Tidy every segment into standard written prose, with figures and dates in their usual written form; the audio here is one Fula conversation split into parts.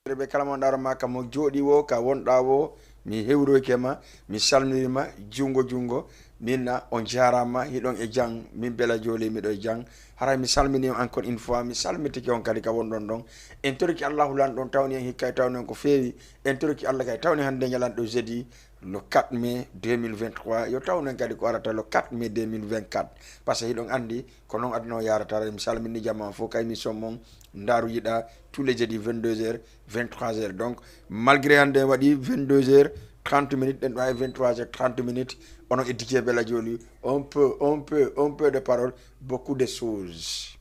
Rebe kala mo ndaro maka mo jodi wo ka wonda wo mi hewroke ma mi salminima jungo minna on jarama hidon e jang min bela joli mi do jang hara mi salmini encore une fois mi salmitiki on kadi ka wondon don en torki Allah lan don tawni en hikkay tawni ko fewi en torki Allah kay tawni hande nyalan do jeudi le 4 mai 2023 yo tawnen kadi ko arata le 4 mai 2024 parce que hidon andi ko non adno yarata mi salmini jama fo kay mi sommon ndaru yida tous les jeudis 22h 23h donc malgré ande wadi 22h 30 minutes den 23h 30 minutes on est éduqué bela joli on peut de parole beaucoup de choses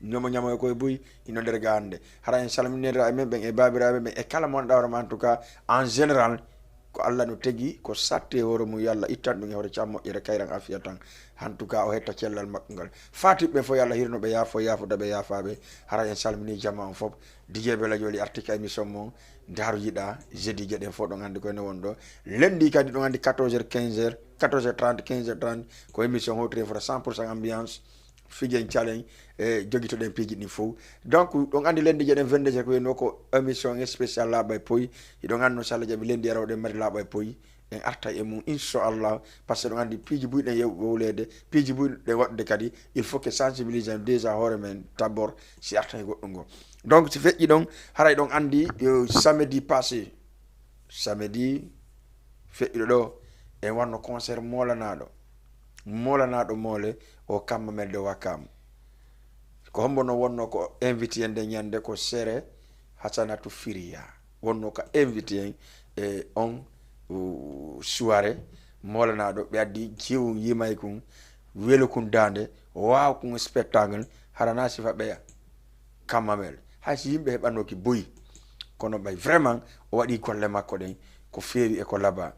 ñomo ñamo ko buy ino der gande hara en salminira men ben e babirabe men e kala mon dawra en tout cas en général ko Allah no tegi ko satte horo mu yalla ittan dum hore chammo ire kayran afiya tan en tout cas o hetta cellal makgal fatibbe fo yalla hirno be yafo dabe yafabe hara en salmini jama on fop dije bela joli article émission mon daru yida jeudi jeden fo do ngandi ko ne wondo lundi kadi do ngandi 14h 15h 14h30 15h30 ko émission hotre for 100% ambiance Fidjen challenge jogi to den pigi ni fo donc do ngandi lendi jeden 22h ko no ko émission spéciale la bay poy do ngando sala jabi lendi rawde mari la bay poy en arta e mum inshallah parce que do ngandi pigi buyde yewlede pigi buyde wadde kadi il faut que sensibiliser déjà hore men d'abord si arta e goddo go donc si feji don haray don andi samedi passé samedi feji do e wanno concert molanado mole o kamma melde wakam ko hombo no wonno ko invité en de nyande ko sere hasanatu firia wonno ko invité on soirée molanado be addi jiwu yimay kun welo kun dande waaw kun spectacle harana sifa beya kamma mel hasi yimbe hebano ki boy kono bay vraiment o wadi kolle makko den ko feewi e ko laba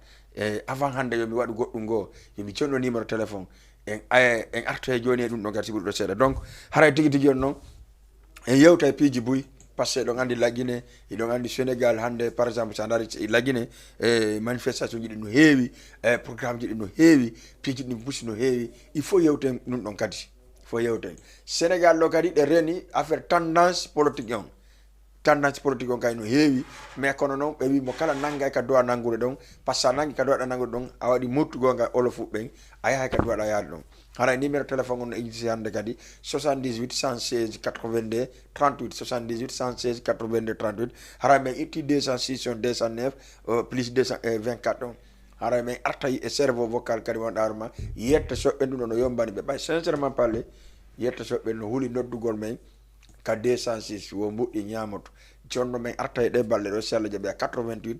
avant hande yo mi wadu goddum go yomi cionno numéro téléphone en arta e joni dum do garti buldo seda donc haray tigi non en yewta piji buy parce que do ngandi lagine do ngandi Sénégal hande par exemple sa ndari lagine manifestation jidi no heewi programme jidi no heewi piji ni busi no heewi il faut yewten dum don kadi faut yewten Sénégal lo kadi de reni affaire tendance politique on kay no heewi mais kono non be wi mo kala nanga ka do nangude don parce que nangi ka do nangude don a wadi mottu gonga olofu ben aya ka do yaade don hara numéro téléphone on existe hande kadi 78 116 82 38 78 116 82 38 hara men itti 206 209 plus 224 don hara men artay e cerveau vocal kadi won darma yetta sobbe dum no yombani be bay sincèrement parler yetta sobbe no huli noddugol men ka 206 wo mbuddi nyaamoto jonno men arta e de balle do sella jabe 88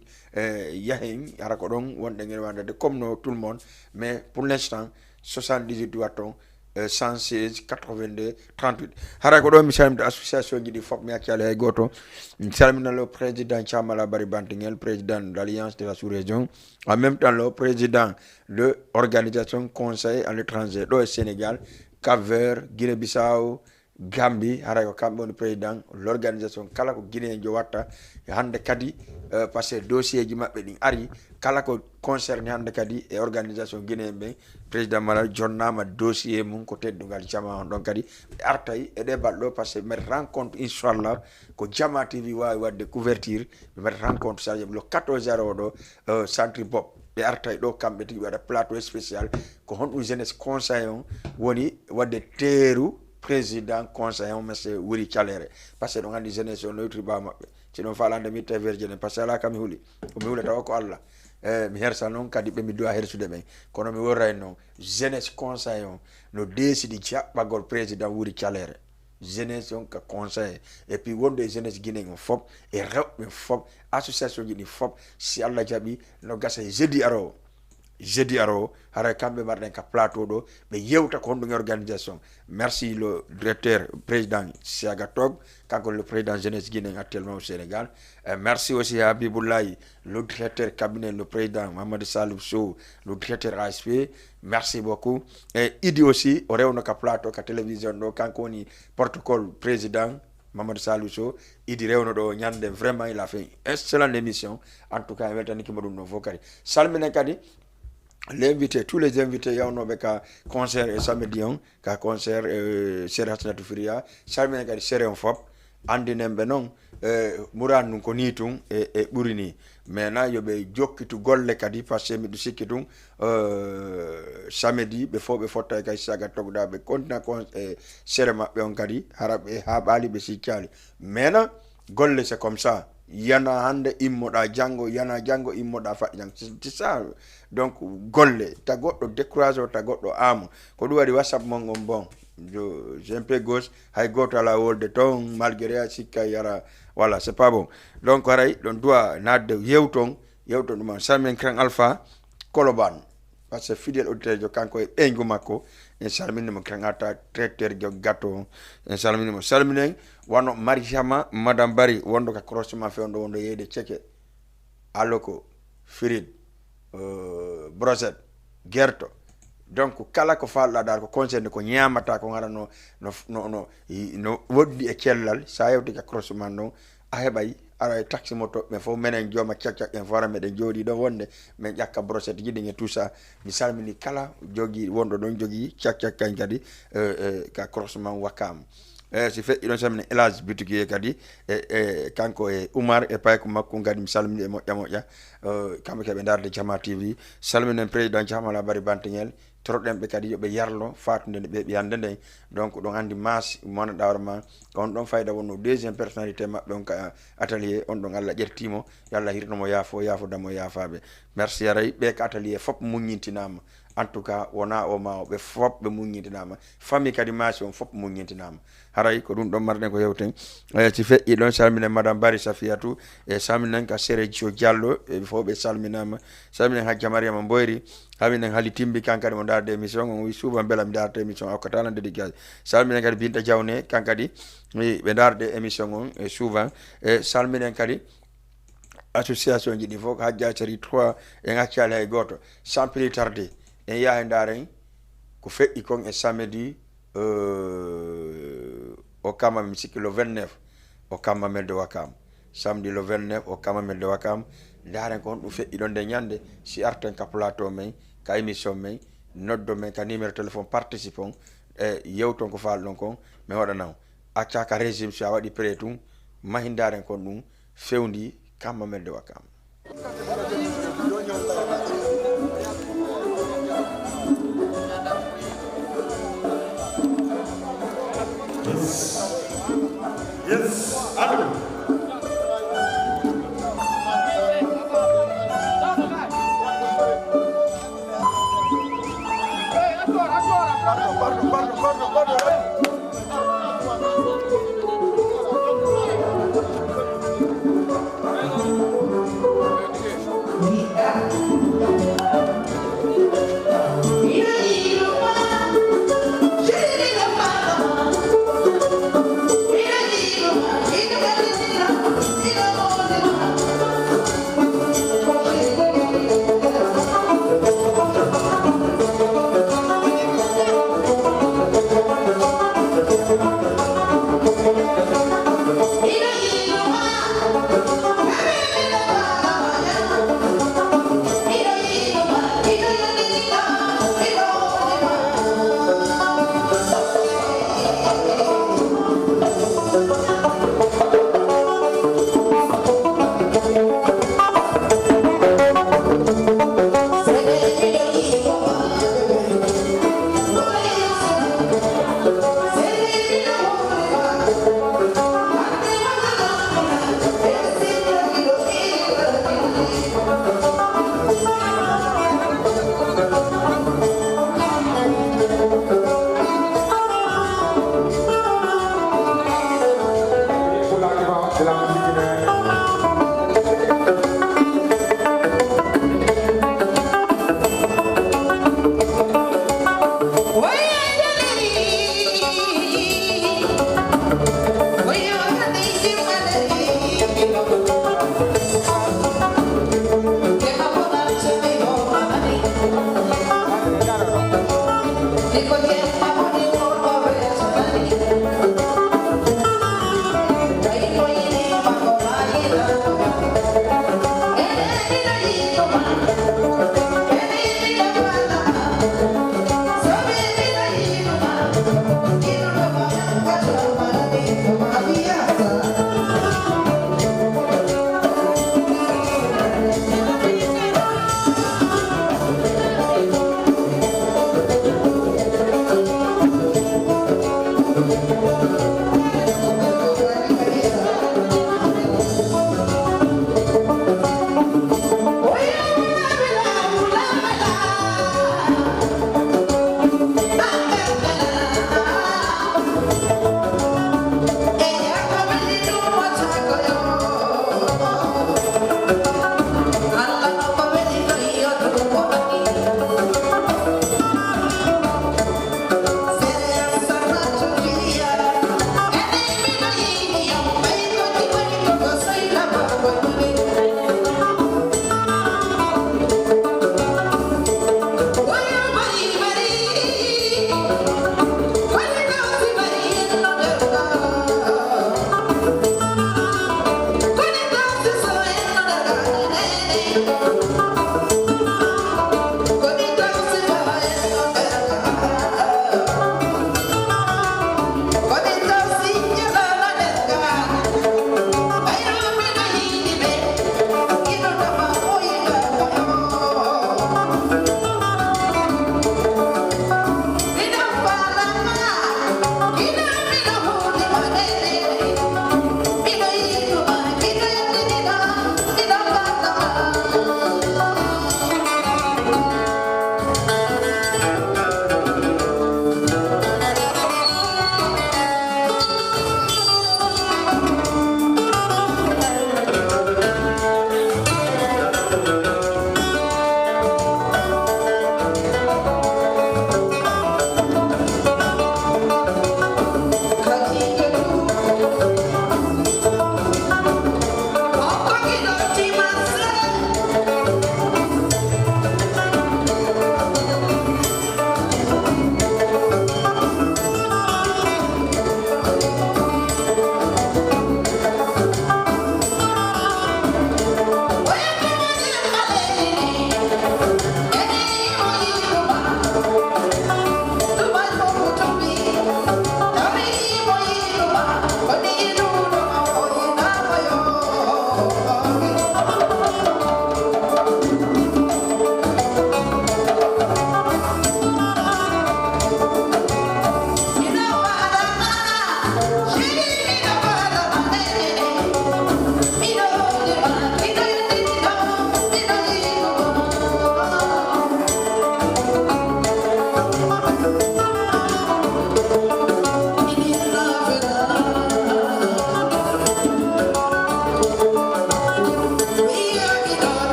yahen ara ko don wonde ngel wande comme no tout le monde mais pour l'instant 78 watton 116 82 38 hara ko do mi salmita association ji di fop mi akale hay goto mi salmina le président Chamala Bari Bantingel président de l'Alliance de la sous-région en même temps le président de organisation conseil à l'étranger do Sénégal Cap-Vert Guinée-Bissau Gambie haray ko kambe on président l'organisation kala ko Guinée jo watta hande kadi parce que dossier ji mabbe din ari kala ko concerne hande kadi e organisation Guinée be président mala jonnama dossier mun ko teddungal jama don kadi artay e de baldo parce que mer rencontre inshallah ko Jama TV wa wadde couverture mer rencontre ça le 14h do centre Bob be artay do kambe tigi wada plateau spécial ko hondu jeunesse conseil on woni wadde teru président conseil on monsieur Wuri Calere parce que do ngandi jeunesse on neutri ba mabbe ci non falande mi teverjene parce que ala kam huli ko mi huli taw ko Allah mi hersa non kadi be mi do hersude ben kono mi worray non jeunesse conseil on no décidi jabbagol président Wuri Calere jeunesse on ka conseil et puis wonde jeunesse Guinée on fop et rewbe fop association ji ni fop si Allah jabi no gassa jeudi aro hara kambe marden ka plateau do be yewta ko hondo organisation merci le directeur président Siaga Tog kanko le président jeunesse Guinée actuellement au Sénégal merci aussi à Habiboulaye le directeur cabinet le président Mamadou Salou Sow le directeur ASP merci beaucoup et idi aussi o rewno ka plateau ka télévision do kanko ni protocole président Mamadou Salou Sow idi rewno do nyande vraiment il a fait une excellente émission en tout cas weltani ki modum no fokari salmine kadi l'invité tous les invités yawno be ka concert et samedi on ka concert Sere Hasanatu Firia salmine kadi sere on fop andinembe non muran nun ko ni tun e ɓurini maintenant yoɓe jokkitu golle kadi par ce que miɗo sikki tun samedi ɓe fof ɓe fotta kay saga togɗa ɓe continua kon sere maɓɓe on kadi hara ɓe ha ɓaali ɓe siccali maintenant golle c'est comme ça yana hande immoɗa janggo yana janggo immoɗa faɗi jang c'est ça donc golle ta goɗɗo découragé o ta goɗɗo amo ko ɗum waɗi whatsapp mon on bon j'ai un peu gauche hay goto ala wolde ton malgré a sikka yara voilà c'est pas bon donc haray ɗon duwa nadde yewton ɗum salmin kran alpha koloban par ce que fidèle auditeur jo kanko e ɓeygu makko en salminimo kran ata traiteur jo gâteau en salminimo salminen wano mariama madame bari wondo ka crossement fewndo wondo yeyde ceke aloko firid broset gerto donc kala ko falɗa dal ko concerne ko ñamata ko ngara no woɗɗi e cellal sa yewti ka crossement ɗon a heɓay ara taxi moto ɓe fof menen jooma cak en fora meɗen jooɗi ɗon wonde min ƴakka brochette jiɗi e tout ça mi salmini kala jogui wonɗo ɗon jogui cak kañ kadi ka crossement wakkama si feƴƴi ɗon salmini élage boutique kadi kanko e Oumar e payko makko kadi mi salmini e moƴƴa kamɓe keɓe darde Jama TV salminen président Jamala Bari Banteñel toroɗen ɓe kadi yoɓe yarlo fatude nde ɓe ɓiyande nde donc ɗon andi mas mona ɗawrema on ɗon fayda wonno deuxiéme personnalité maɓɓe on ka atelier on ɗon Allah ƴettimo yo Allah hirnomo yafodamo yafaɓe merci yaray ɓe ka atelier foof muñintinama en tout cas wona o ma ɓe fof ɓe muñintinama famille kadi masi on fof muñintinama haray ko ɗum ɗon marɗen ko yewten si feƴƴi ɗon salminen madame Bari Safiatou e salminen ka Sérédio Diallo e fof ɓe salminama salminen Hajja Mariama Boyri haminen haali timbi kankadi mo darde émission on wi suuba beela mi darde émission hokkatala dédicace salminen kadi Binta Diawne kankadi ɓe darde émission on e souvent e salminen kadi association ji ɗi fof ko Hajja Sari 3 en accali hay goto sans plus tarder en yaha daren ko feƴƴi kon e samedi o kama mi sikki le 29 o kama melde wakam samedi le 29 o kama melde wakam daren ko ɗum feƴƴi ɗon nde ñande si arten ka plateau men ka émission men noddo men ka numéro téléphone participant e yewton ko falɗon kon mi waɗanam acca ka régime so a waɗi pré tum mahi daren kon ɗum fewndi kama melde wakam Yes, allô. Maria.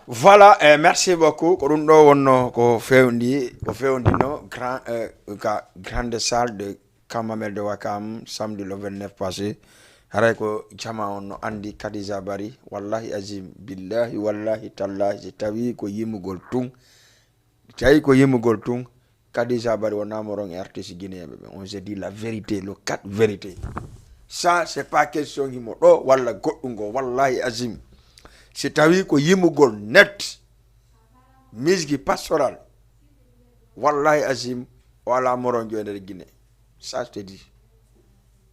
Voilà, merci beaucoup. Korundo wonno ko fewndino grande salle de Kamamel de Wakam samedi le 29 passé. Haray ko jama on no andi Kadiza Bari wallahi azim billahi wallahi tallahi tawi ko yimugol tun Kadija Barry on amoron et artiste guinéen. On se dit la vérité, le 4 vérités. Ça, c'est pas question qui m'a dit, walla godungo, wallahi azim. C'est-à-dire que yimugol net, musique pastorale, wallahi azim, wala moron de Guinée. Ça, je te dis.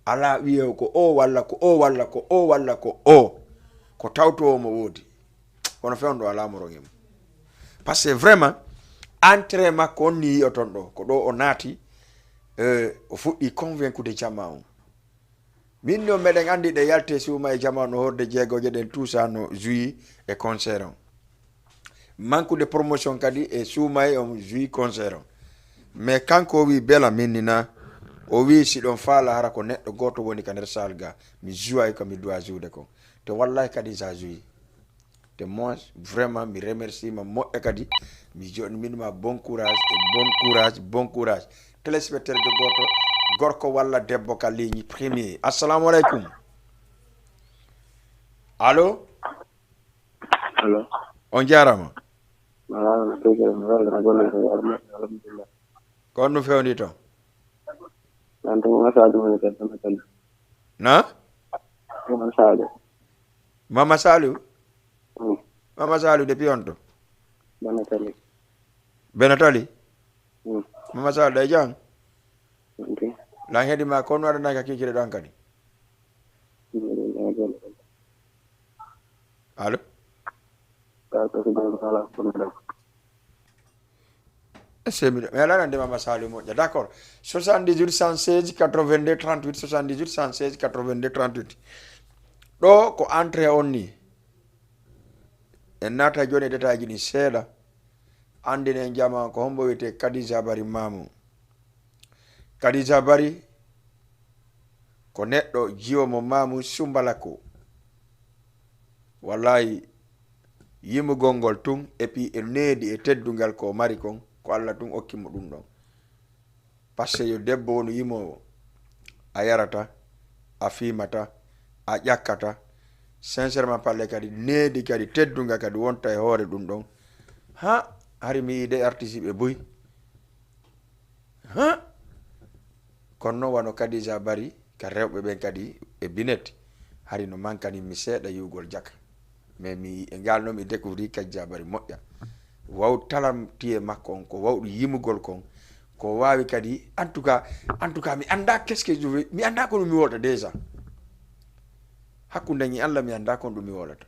Ala wiye ko o walla ko o walla ko o walla ko o. Ko tawto mo wodi. Kono fewndo ala moron yim. Parce que vraiment, entre makko on ni oton do, ko do o nati, o fuɗɗi convaincu de jama on. Min no meɗen andi ɗe yalte suuma e jama no horde jeegoje ɗen tout ça no jouyi e concert on. Manque de promotion kadi e suuma e on jouyi concert on. Mais kanko wi bela minnina, o wi si ɗon faala hara ko neɗɗo goto woni ka nder sal ga, mi jouay ko mi doit joude ko. Te wallahi kadi sa jouyi. Te moi, vraiment, mi remercie ma moƴƴa kadi, mi joni minima bon courage et bon courage. Téléspectateur de goto, gorko walla debbo ka ligne premier. Assalamu alaikum. Allo? Allo. On jarama. Alhamdulillah. Ko no fewndi to? Nanto Mamadou woni ko tan. Na? Mamadou. Mama Salou? Mama Salou depuis on to? Benatali. Benatali? Mama Salou day jang? Okay. La hedi ma kon waɗana ka kikire ɗon kadi. Allo? Mais là, on demande ça, d'accord. 78 116 82 38 78 116 82 38. Ɗo ko entrée on ni. En nata joni detaji ni seeɗa. Andine jama ko hombo wiyete Kadija Barry Mamou. Kadija Barry ko neɗɗo jiwo mo Mamou Sumbalako. Wallahi yimugol ngol tun et puis e needi e teddungal ko mari kon ko Allah tun okkimo ɗum ɗon. Parce que yo debbo woni yimowo a yarata, a fimata, a ƴakkata, sincèrement parler kadi needi kadi teddunga kadi wonta e hoore ɗum ɗon. Ha hari mi yide artiste ɓe boyi. Ha kono noon wano Kadija Barry ka rewɓe ɓen kadi e binet hari no mankani mi seeɗa yugol jaka. Mais mi ngalno mi découvrir Kadija Barry moƴƴa. Waw talam tiye makko on ko wawɗo yimugol kon ko wawi kadi en tout cas mi anda qu'est-ce que je veux, mi anda ko mi wolata déjà. Hakkunde ñi Allah mi anda ko ɗum mi wolata.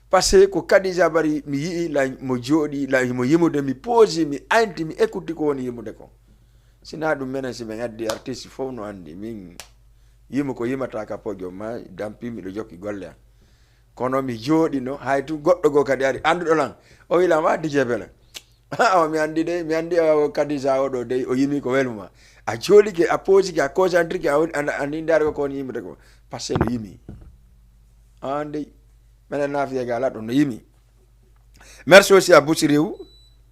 Parce que ko Kadija Barry mi yii la mo jooɗi la mo yimude mi posi mi anti mi écouti ko woni yimude ko. Sina ɗum menen si ɓe gaddi artiste fof no andi min yimu ko yimata ka pojo ma dampi miɗo jokki golle am. Kono mi jooɗino hay tu goɗɗo go kadi ari anduɗo lan o wilan wa DJ Bele o mi andi de mi andi Kadija oɗo de o yimi ko weluma a jooɗike a posike a concentrike a nindare ko woni yimude ko par ce que no yimi andi menen nafiye ga ala ɗon no yimi. Merci aussi à Boussiriou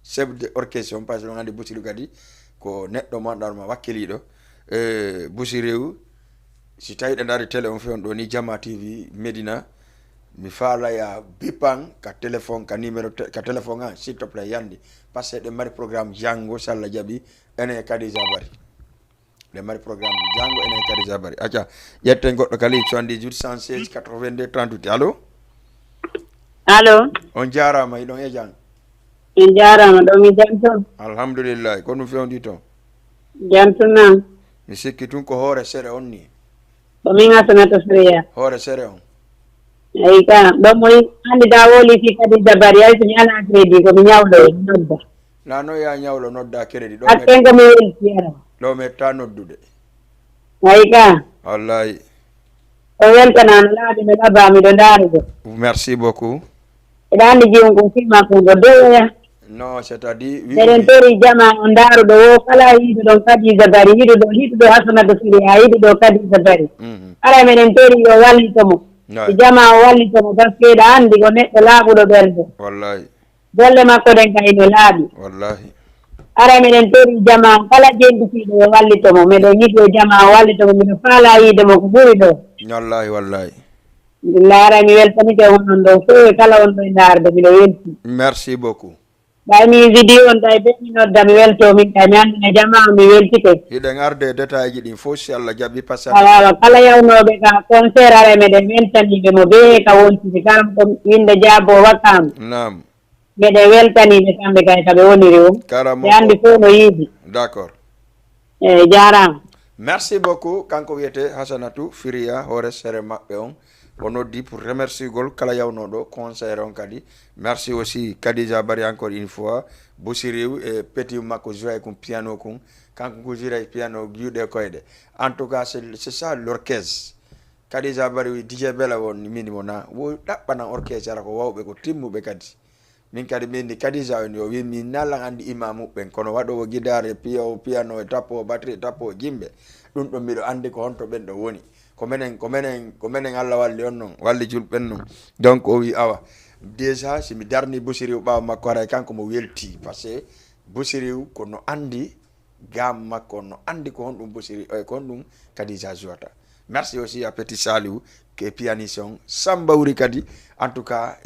chef de orchestre on parce que on andi Boussiriou kadi ko neɗɗo manɗarma wakkiliɗo Boussiriou si tawi ɗe dari télé on fewn ɗo ni Jama TV Medina mi faala ya bipan ka téléphone ka numéro ka téléphone an s'il te plaît yandi parce que ɗe mari programme jango salla jaɓi ene Kadija Barry ɗe mari programme jango ene Kadija Barry acca ƴetten goɗɗo kali 78 116 82 38 allo allo on jarama iɗon e jang en jarama ɗo mi jam toon alhamdulillah ko ɗum fewndi toon jam tunam mi sikki tun ko hoore seeɗa on ni ko min Asanata Freya hoore seeɗa on eyi ka ɗon mo andi da woli fi Kadija Barry hay somi ala crédit komi ñawɗo e nodda la no ya ñawlo nodda crédit hakken ko mi weltiyara ɗo metta noddude eyi ka wallahi o weltanano laaɓi no ɗaba miɗo ndaarugo merci beaucoup eɗa andi jiwon ko filma kongo dowoya non c'est-à-dire eɗen tori jama o ndaaruɗo wo kala yiɗuɗon Kadija Barry yiɗuɗo Asanata Freya yiɗuɗo Kadija Barry ara meɗen tori yo wallitomo jama o wallitomo par ce que ɗa andi ko neɗɗo laaɓuɗo ɓerde wallahi golle makko ɗen kayno laaɓi wallahi ara meɗen tori jama o kala jendufiɗo yo wallitomo meɗen yiɗi o jama o wallitomo miɗo faala yiidemo ko ɓuri ɗo wallahi wallahi alhamdulillah ara mi weltanike on ɗon ɗo fof e kala on ɗo e ndaarde miɗo welti merci beaucoup Bani video on tay be no dam welto min tay man na jama mi weltike hide ngarde detail ji din fosi Allah jabi passade ala kala yawnoɓe ka concert ara meɗen weltaniɓe mo be ka wontide karam ko winde jaabo wakkam nam meɗen weltaniɓe kamɓe kay kaɓe woniri o ɓe andi fof no yiidi d'accord eyyi jarama merci beaucoup kanko wiyete Hasanatou Firia hoore sere maɓɓe on on noddi pour remercier gol kala yawnoɗo concert on kadi merci aussi Kadija Bari encore une fois Boussiriou et petit makko joue kum piano kum kanko ko jira piano juuɗe koyɗe en tout cas c'est ça l'orchestre Kadija Bari DJ Bella won minimo na wo ɗaɓɓana orchestre ara ko wawɓe ko timmuɓe kadi min kadi min ni Kadija on yo wi min nalan andi imamuɓen kono waɗowo guidare piano e tappo batterie tappo jimɓe ɗum ɗon mbiɗo andi ko honto ɓen ɗo woni ko menen Allah walli on non walli julɓen non donc o wi awa déjà si mi darni Boussiriou ɓawa makko haray kanko mo welti par ce que Boussiriou kono andi gam makko no andi ko honɗum Boussiriou ko honɗum Kadija jouata merci aussi à Petit Saliou que pianiste on Samba Wuri kadi en tout cas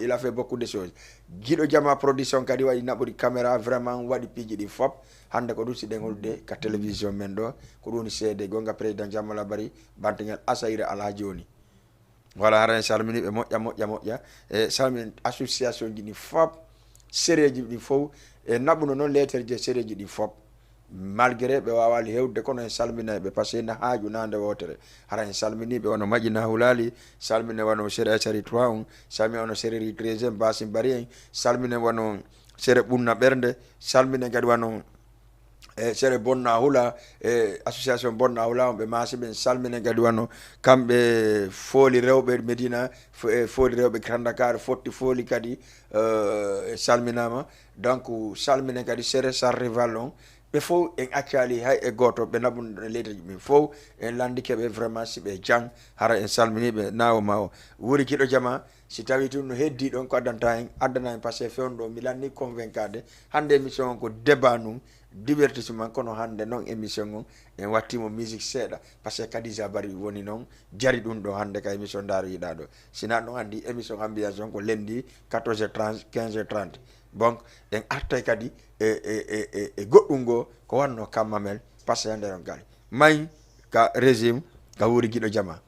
il a fait beaucoup de choses Guido Jama production kadi waɗi naɓori caméra vraiment waɗi piiji ɗi fop hande ko ɗum siɗen holde ka télévision men ɗo ko ɗum seede gonga président Jammala Bari bantegel Asayre Alhaji oni voilà haren salmini ɓe moƴƴa e salmini association ji ɗi fop séréji ɗi fof e naɓuno noon lettere je séréji ɗi fop malgré ɓe wawali hewde kono en salminaɓe par ce que ne haaju nande wotere hara en salminiɓe wono Madina Hulali salmine wono sére Sari 3 on salmine wono séréri 13e Basim Bari en salmine wono sére ɓunna ɓernde salmine kadi wono sere Bonna Hula association Bonna Hula on ɓe masiɓe salmine kadi wano kamɓe fooli rewɓe Medina fooli rewɓe Grand Dakar fotti fooli kadi salminama donc salmine kadi sere sar rival on ɓe fof en accali hay e goto ɓe naɓuno leydi min fof en landikeɓe vraiment siɓe jang hara en salminiɓe nawo ma o wuri kiɗo jama si tawi tun no heddi ɗon ko addanta en addana en par ce que fewno ɗo mi lanni convaincade hande émission on ko débat num divertissement kono hande noon émission on en wattimo musique seeɗa par ce que Kadija Bari woni noon jari ɗum ɗo hande ka émission daroyiɗa ɗo sina ɗon andi émission ambiance on ko lendi 14h30 15h30 donc en artay kadi e goɗɗum go ko wanno kammamel par ce que nder on gali may ka régime ka wuri Guiɗo Jama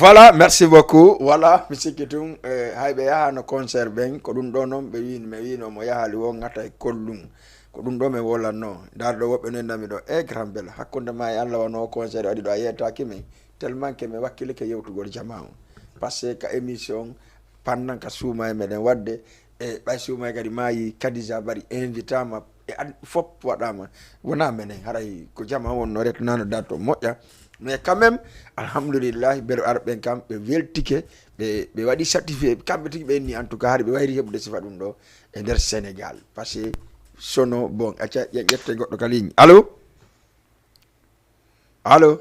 Voilà, merci beaucoup. Voilà, monsieur Kitung, haybe yaha no concert ben ko dum do non be wi no mo yahali wo ngata e kollum ko dum do me wola no dar do wobbe non nami do e grand bel hakkunde ma e Allah wono concert adi do ayeta kimi tellement que me wakkile ke yewtugol jamaa parce que émission pendant ka souma e meden wadde e bay souma kadi mayi Kadija bari invitama e fop wadama wona menen haray ko jamaa wonno ret nano dato moƴƴa mais quand même alhamdulillah bedo arben kam be weltike be wadi certifié kambe tigi be ni en tout cas har be wayri hebude sifa dum do e der Sénégal parce que sono bon acca yette goddo ka ligne allo allo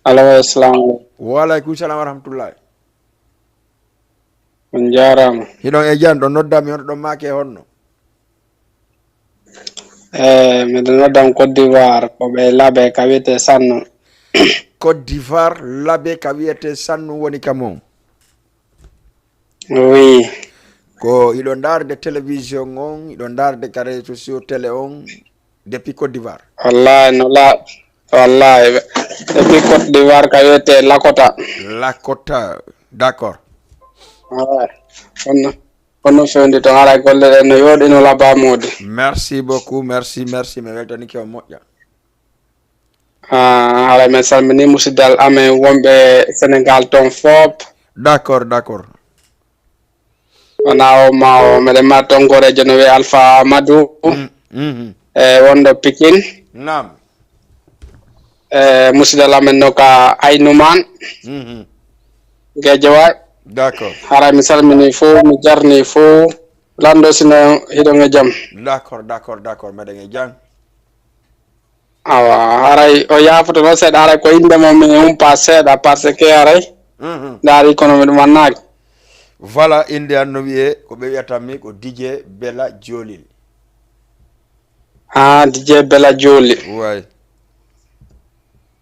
assalamu wa alaykum salam wa rahmatullah on jarama hidon e jan do nodda mi on do make honno mi do noddam Côte d'Ivoire ko be labe ka wete sanno Côte d'Ivoire labe ka wiete sannu woni kamon oui ko idon darde télévision on idon darde ka réseaux sociaux télé on depuis Côte d'Ivoire wallahi no la wallahi depuis Côte d'Ivoire ka wete Lakota d'accord on fendi to ala golle no yodi no laba modi merci beaucoup merci me weltani ki o moƴƴa ala men salmini musidal ame wonbe Sénégal ton fop d'accord ona o ma o mede ma tongore jonowe Alpha Amadou wondo Pikine nam musidal amen noka Aynuman Guédiawaye d'accord hara mi salmini fo mi jarni fo lando sino hidonge jam d'accord meden e jang awa haray o yafoto no seeɗa haray ko inde mo mi humpa seeɗa parce que haray daari kono miɗo mannaki voilà inde an no wiye ko ɓe wiyatanmi ko DJ Bella Jolil DJ Bella Joli way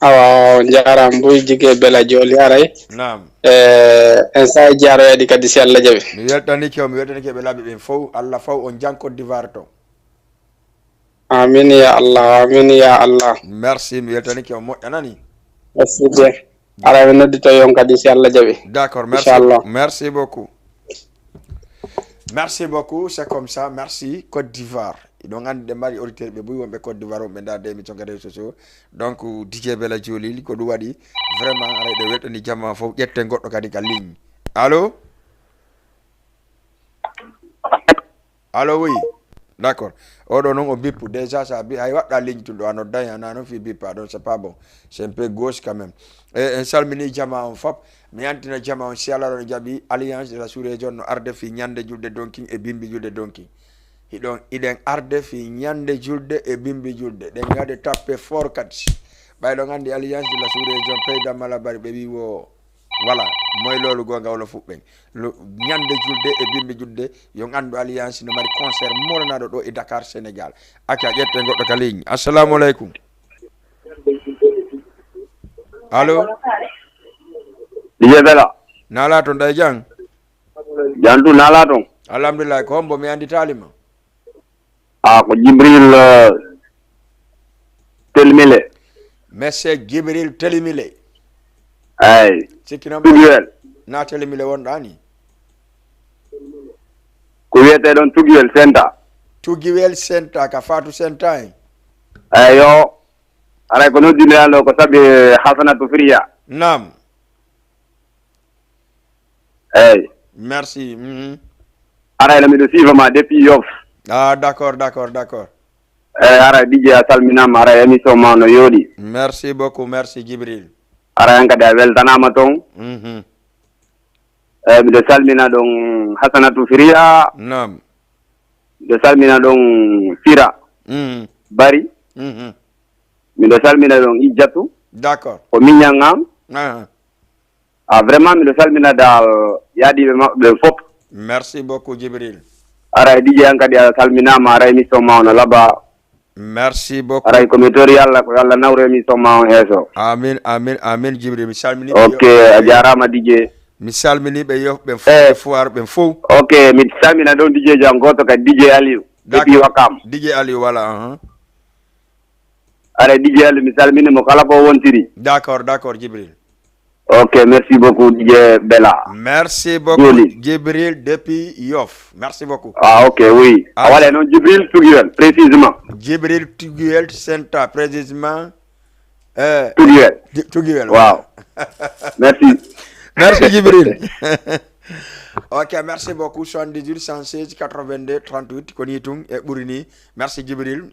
awa jaram boy jige Bella Joli haray nam en sa jaro yadi kadi si Allah jaɓi mi weltani ke ɓe laaɓi ɓen fof Allah faw on jang Côte d'Ivoire to amin ya Allah merci mi weltani ke o moƴƴa nani merci bien ara mi noddito yon kadi si Allah jaɓi d'accord merci beaucoup c'est comme ça merci Côte d'Ivoire donc ande mari auditeur be buy wonbe Côte d'Ivoire be darde mi tonga réseaux sociaux donc DJ Bella Jolil ko du wadi vraiment ara de weltani jamma fof jette goddo kadi ka ligne allo allo oui d'accord oɗo noon o bippu déjà ça bi hay waɗɗa ligne tuɗo ano dañi ana noon fi bippa donc c'est pas bon c'est un peu gauche quand même en salmini jama on fop mi yantina jama on si Allah ɗo jaaɓi alliance de la sous-région no arde fi ñande julde donking e bimbi julde donking hiɗon iɗen arde fi ñande julde e bimbi julde ɗen gade tappe fort kadi ɓayɗon andi alliance de la sous-région peyda malabari ɓe wi wo voilà moy lolu gonga wala fuɓɓen ñande julde e bimbi julde yo andu alliance no mari concert molanaɗo ɗo e Dakar Sénégal acca ƴette goɗɗo ka ligne assalamu aleykum allo Dije Bella nala to nday jang jantu nala ton alhamdulillah ko hombo mi andi talima ko Jibril Telmile monsieur Jibril Telimile ay sikkino Tuguel na Telimile wonɗa ni ko wiyete ɗon Tuguel Senta Tuguel Senta ka Fatou Senta en eyo aray ko noddinirano ko sabi Hasanatu Fria nam eyi merci arayno miɗo siifama depuis Yoff d'accord eyi aray DJ a salminama aray émission ma no yooɗi merci beaucoup merci Jibril aray an kadi a weltanama toon eyi miɗo salmina ɗon Hasanatu Fria nam miɗo salmina ɗon Fira Bari miɗo salmina ɗon Ijjatu d'accord ko miñangam vraiment miɗo salmina dal yaadiɓe maɓɓe ɓen fof merci beaucoup Jibril aray DJ an kadi a salminama aray émission ma ono laaɓa merci beaucoup aray komi tori Allah ko Allah nawre émission ma on heeso amin Jibril mi salmini ok a jarama DJ mi salmini ɓe yof ɓen fof foire ɓen fof ok mi salmina ɗon DJ jam goto kadi DJ Aliou depuis Wakam DJ Aliou voilà aray DJ Aliou mi salminimo kala ko wontiri d'accord Jibril ok merci beaucoup DJ Bella merci beaucoup Jibril depuis Yoff merci beaucoup ok oui a waɗa noon Jibril Tuguel précisément Jibril Tuguel Senta précisément Tuguel wow merci Jibril ok merci beaucoup 78 116 82 38 koni tum e ɓurini merci Jibril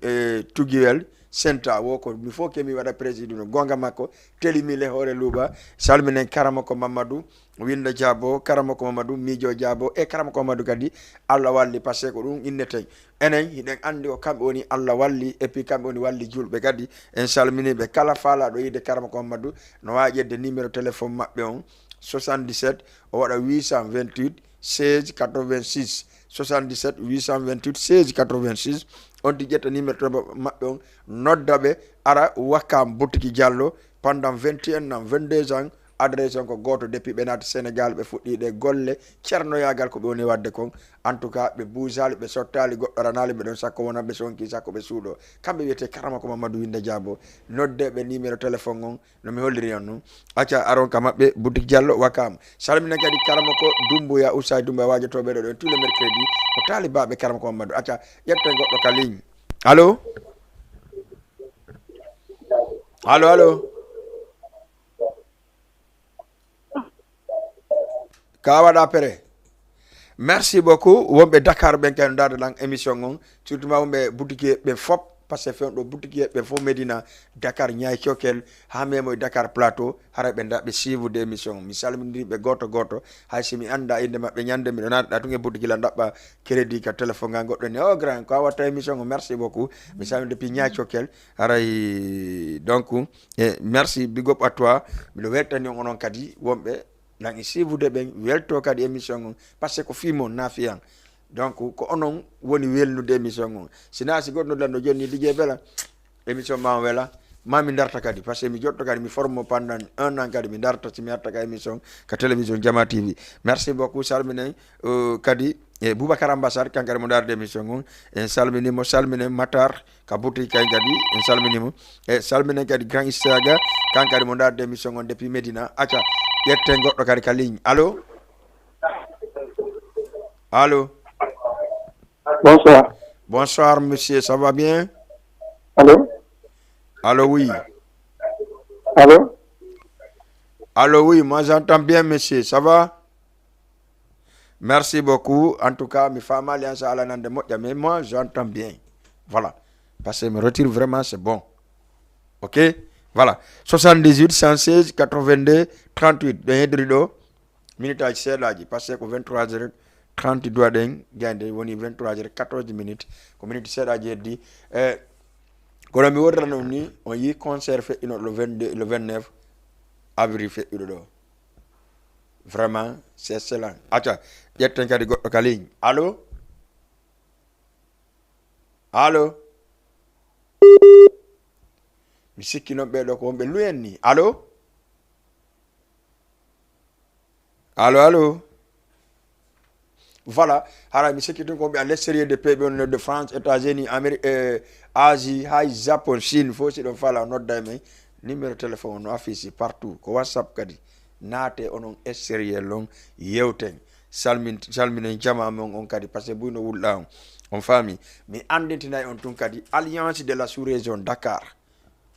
Tuguel Senta woko mi faut que mi waɗa président gonga makko Telimile hoore luuɓa salminen karama ko Mamadou winda Diabo karama ko Mamadou miijo Diabo e karama ko Mamadou kadi Allah walli par ce que ko ɗum inneten enen hiɗen andi o kamɓe woni Allah walli et puis kamɓe woni walli julɓe kadi en salminiɓe kala faalaɗo yide karama ko Mamadou no wawi ƴedde numéro téléphone maɓɓe on 77 o waɗa 828 16 86 77 828 16 86 on di ƴetta numéro maɓɓe on noddaɓe ara Wakam Boutique Diallo pendant 21 ans 22 ans adresse on ko goto depuis ɓe naati Sénégal ɓe fuɗɗiɗe golle ceernoyagal ko ɓe woni wadde kon en tout cas ɓe buusali ɓe sottali goɗɗo ranali ɓe ɗon sakko wona ɓe sonki sakko ɓe suuɗo kamɓe wiyete karama ko Mamadou Winde Diabo noddeɓe numéro téléphone on nomi holliri on noon acca aron ka maɓɓe Boutique Diallo Wakam salmina kadi karama ko Dumbuya Ousay Dumbuya wajotoɓe ɗo ɗon tous les mercredi ko talibaɓe karama ko Mamadou acca ƴette goɗɗo ka ligne allo ka waɗa pere merci beaucoup wonɓe Dakar ɓen kay no dardaɗan émission on surtout ma wonɓe boutique ɓen fop par ce que fewɗo boutique ɓen fof Medina Dakar Ñaay Cokel ha memo Dakar Plateau hara ɓe daɓe suivre émission mi salminiɓe goto hay si mi anda inde mabɓe ñande miɗo naɗa tun e boutique la daɓɓa crédit ka téléphone ngal goɗɗo ni o grand ko a watta émission o merci beaucoup mi salmini depuis Ñaay Cokel haray donc merci big up à toi miɗo weltani on onon kadi wonɓe nangi sivude ɓen welto kadi émission on par ce que ko fimon nafiyan donc ko onon woni welnude émission on sina si goɗɗo lanno joni DJ Bella émission ma wela mami darta kadi par ce que mi jotto kadi mi forme pendant 1 an kadi mi darta si mi arta ka émission ka télévision Jama TV merci beaucoup salminen kadi e Boubacar Ambassade kankari mo darde émission on en salminimo salminen Matar ka boutique kay kadi en salminimo e salminen kadi Grand Isaga kankari mo darde émission on depuis Medina acca ƴette goɗɗo kadi ka ligne allo bonsoir monsieur ça va bien allô oui moi j'entends bien monsieur ça va Merci beaucoup. En tout cas, mes femmes alliance à la nande moja, mais moi j'entends bien. Voilà. Parce que me retire vraiment, c'est bon. OK? Voilà. 78 116 82 38 de hedrido. Minute c'est là, parce que 23h30 doit den gande woni 23h14 minutes. Ko minute c'est là dit kono mi wodran ni on yi concert fait le 22 le 29 avril fait do. Vraiment, c'est excellent. Acha, yetten kadi goddo ka ligne. Allô? Allô? Mi sikki non be do ko be luyen ni. Allô? Allô, allô? Voilà. Hara mi sikki ko be à l'extérieur de pays de France, États-Unis, Amérique, Asie, Japon, Chine, fo si do fala nodda men numéro téléphone no affiche partout ko WhatsApp kadi. Naate onon extérieur long yewten salminen jama mon on kadi parce que buyno wulɗa on fami mi andintinay on tun kadi alliance de la sous-région Dakar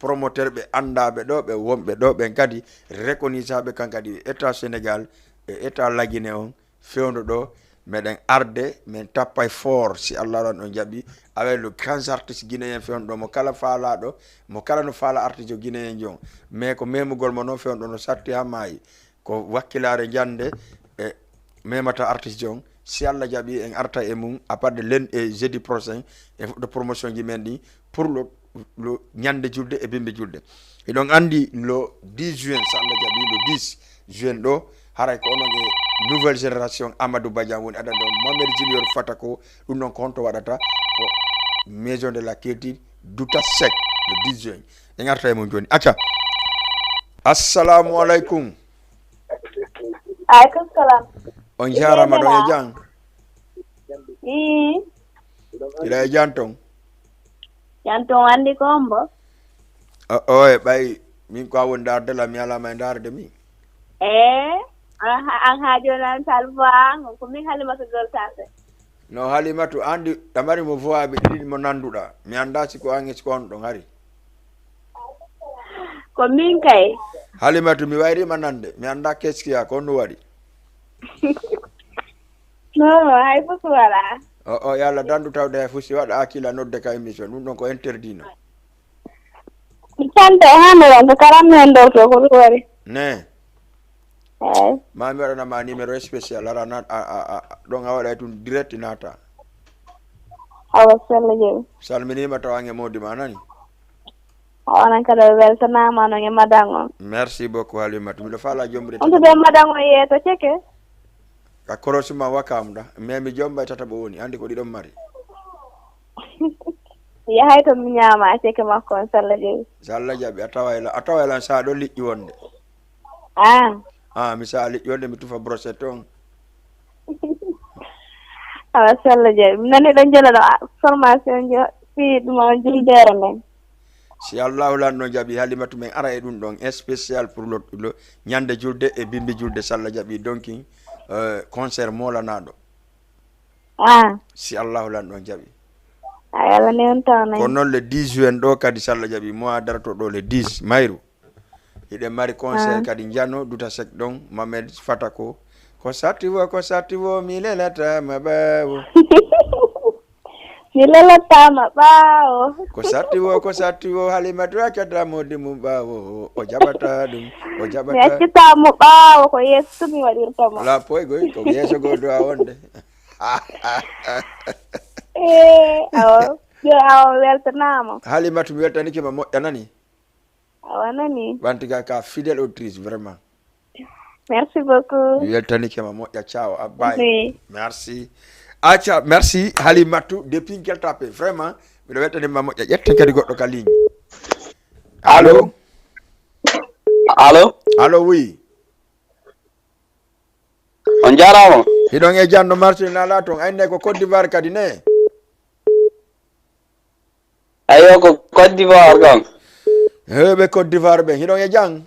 promoteur ɓe andaɓe ɗo ɓe wonɓe ɗo ɓen kadi recognisaɓe kan kadi état Sénégal e état laguine on fewdo ɗo meɗen arde min tappay fort si Allah ran on jaɓi avec le grand artiste guinéen fewno ɗo mo kala faalaɗo mo kala no faala artiste o guinéen jon mais ko memugol mo noon fewno ɗo no satti ha maayi ko wakkilare jande e memata artiste jon si Allah jaɓi en arta e mum à part de lundi et jeudi prochain e de promotion ji men ɗi pour le ñande julde e bimbe julde eɗon andi le 10 juin si Allah jaɓi le 10 juin ɗo haray ko onon e nouvelle génération Amadou Badian woni adande on Mohamed Junior Fatako ɗum noon ko honto waɗata ko maison de la culture Douta Seck le 10 juin en arta e mum joni acca assalamu aleykum aleykum salam on jarama ɗon e jang ila e jan ton andi kombo o e ɓay min ko a woni dardela mi alama e darde min an haajonan salvango ko min Halimatu Gol Sase no Halimatu andi ɗamari mo vowaɓe ɗiɗi mo nanduɗa mi anda siko an e siko on ɗon hari ko min kay Halimatu mi wayrima nande mi anda keskiya ko on waɗi non hay fof wala o yalla dandu tawde hay fusi waɗa hakkilla nodde ka émission ɗum ɗon ko interdit no mi cante hande won ko karam hen dow to ko ɗum wari ne ma mi waɗanama numéro spécial ara nat ɗon a waɗay tun direct nata awa sella jeewi salminima tawange modi ma nani onan kada weltanama no e madang on merci beaucoup Halimatu miɗo faala jombude on to be madang on yeeto ceke ka korosima wakam da mais mi jombay tataɓo woni andi ko ɗiɗon mari yahay to mi ñaama ceke makko on salla jeewi so Allah jaɓi a tawaylan sa ɗo liƴƴi wonde mi sa liƴƴi wonde mi tufa brochette on awa salla jeewi mi nani ɗon jela ɗo formation jo fi ɗum on juldere men si Allahu lanno jaɓi Halimatu men ara e ɗum ɗon spécial pour le ñande julde e bimbi julde salla jaɓi donc concert molanaɗo si Allahu lanno jaɓi ayala ne on tawna ko noon le 10 juin ɗo kadi salla jaɓi mois darato ɗo le 10 mayru iɗen mari concert kadi jano Douta Seck ɗon Mohamed Fatako ko satti wo mi lelatama ɓawo mi lelatama ɓawo ko satti wo Halimatu accata modi mum ɓawo o jaɓata ɗum mi accitamo ɓawo ko yeeso mi waɗirtamo ala poygoy ko yeeso go do a wonde awa weltanama Halimatu mi weltanikima moƴƴa nani awa nani wantiga ka fidèle auditrice vraiment merci beaucoup mi weltanikima moƴƴa ciao abbay merci acca merci Halimatu depuis Guel Tapée vraiment miɗo weltanima moƴƴa ƴetten kadi goɗɗo ka ligne allo oui on jarama hiɗon e janno marché nala toon ayne ko Côte d'Ivoire kadi ne ayo ko Côte d'Ivoire ɗon heɓe Côte d'Ivoire ɓen hiɗon e jang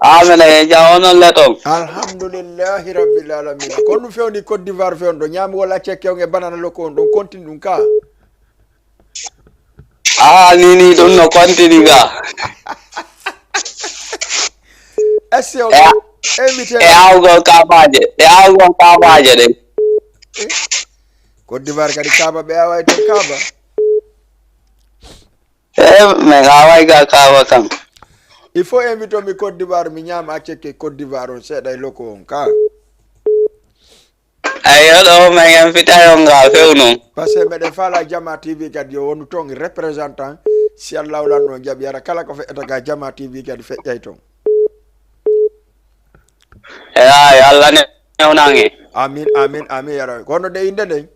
amene e jam onon le toon alhamdoulillahi rabbil alamina kono ɗum fewni Côte d'Ivoire fewno ɗo ñaami walla cekke on e banana lokko on ɗon continue ɗum ka nini ɗum no continue ga est ce que invité e awgol kabaje de Côte d'Ivoire kadi kaba be away to kaba mais away ga kaba kam il faut inviter mi Côte d'Ivoire mi nyama aceke Côte d'Ivoire on seeda e loko on ka ayo do mais invité on ga fewno parce que mede fala Jama TV kadi yo wonu tong représentant si Allah wala jabi yara kala ko fe etaga Jama TV kadi fe ton ay Allah ne onange amin yara kono de inde de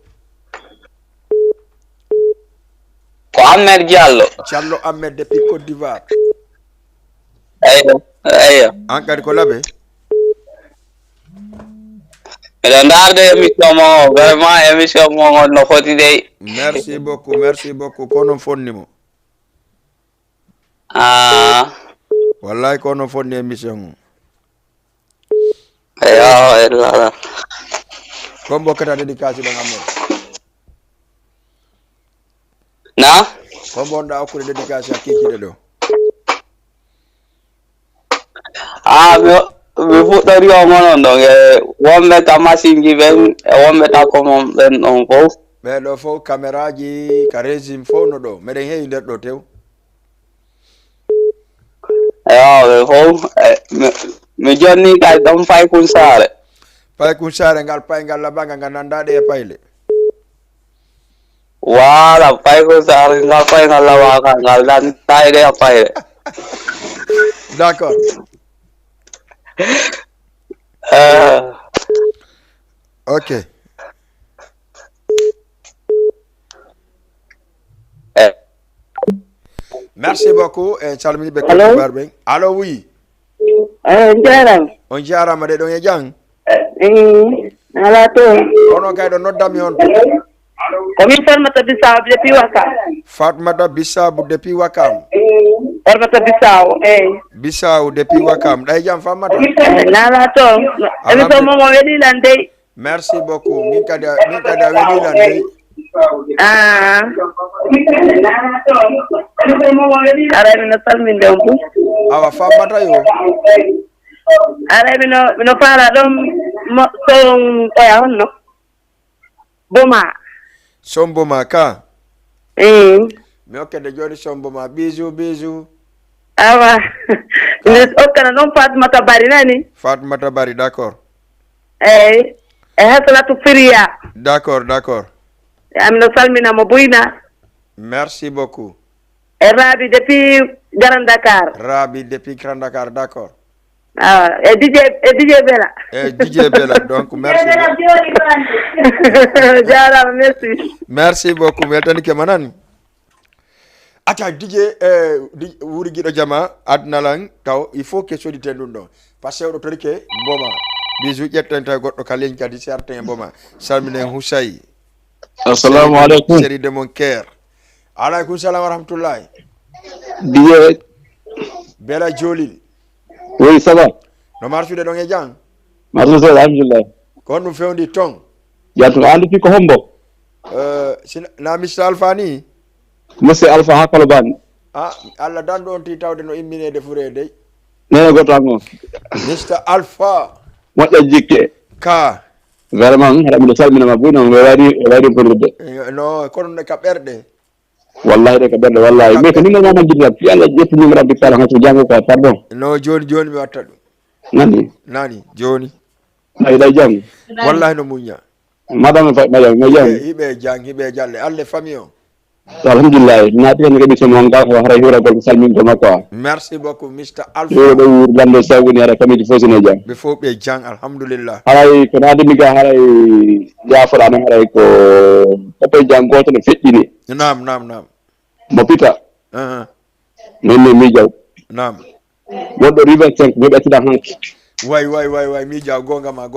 ko Ahmed Diallo Ahmed depuis Côte d'Ivoire ayo ankadi ko labe eɗen darde émission mo vraiment émission mo no foti dey merci beaucoup kono fonnimo wallahi kono fonni émission ayo ko mbokata dédicace ɗon amen na ko bonɗa hokkude dédicace a kikiɗe ɗo mi fuɗɗori o monon ɗon e wonɓe ka machine ji ɓen e wonɓe ta komon ɓen ɗon fof ɓeɗo fof caméra ji ka régime fof no ɗo meɗen heewi nder ɗo tew ɓe fof mi jonni kay ɗon Paykun Saare ngal paygal labaga ngal nandaɗe e payle voilà Paykun Saare ngal paygal labaga ngal nandaɗe e payle d'accord ok merci beaucoup e calmini ɓe Côte d'Ivoire ɓen allo oui on jarama de ɗon e jang ala to ono kay ɗo noddami on komin Farmata Bissau depuis Wakam Fatmata Bissau depuis Wakam Farmata Bissau Bissau depuis Wakam ɗay jam Fatmata nala to émission momo weɗilan dey merci beaucoup min kadi a weɗilan dey aray mino salminde on fu awa Fatmata yo aray mino faala ɗon son oya honno Boma ka mi hokkede joni Somboma bisou awa mi hokkana ɗon Fatmata Bari nani Fatmata Bari d'accord e Hasanatu Firia d'accord amino salminamo Buyna merci beaucoup e Rabi depuis Grand Dakar d'accord e DJ Bella donc merci jarama merci beaucoup mi weltanike manani aca DJ wuri giɗo jama adnalan taw il faut que soditen ɗum ɗon par ce que oɗo torike Mboma bisou ƴetten taw goɗɗo ka leñ kadi certain e Mboma salminen Houssayi assalamu aleykum série de mon cœur aleykum salam wa rahmatullahi DJ Bella Jolil oui ça va no marsude ɗon e jang marsude alhamdulillah ko ɗum fewndi ton yaltu andi fi ko hombo na Mr Alpha ni monsieur Alpha ha Kolobane Allah danɗo on ti tawde no imminede furede nene goto an on Mr Alpha moƴƴa jikke ka vraiment haɗa miɗo salminama boy noon waɗi fotorde no kono ne ka ɓerɗe wallahi de ka ɓerɗe wallahi mais ko ni ngal mama jiɗɗa fi Allah ƴetti numéro bi kala hato jango ko pardon no joni mi watta ɗum nani joni ayiɗa jam wallahi no muña madame ma jam hiɓe jang hiɓe jalle alle famille o alhamdulillah naati hen émission mo nga ko haray hiragol salmingo makko merci beaucoup Mr Alpha ɗo wuurlande sawoni hara kamiji fof sene jam ɓe fof ɓe jang alhamdulillah haray ko naadimi ga haray yafoɗano haray ko koɓe jang goto no feƴƴini nam mo pita nonne miijaw nam woɗɗo river 5 mi ɓettida hanki way miijaw gongama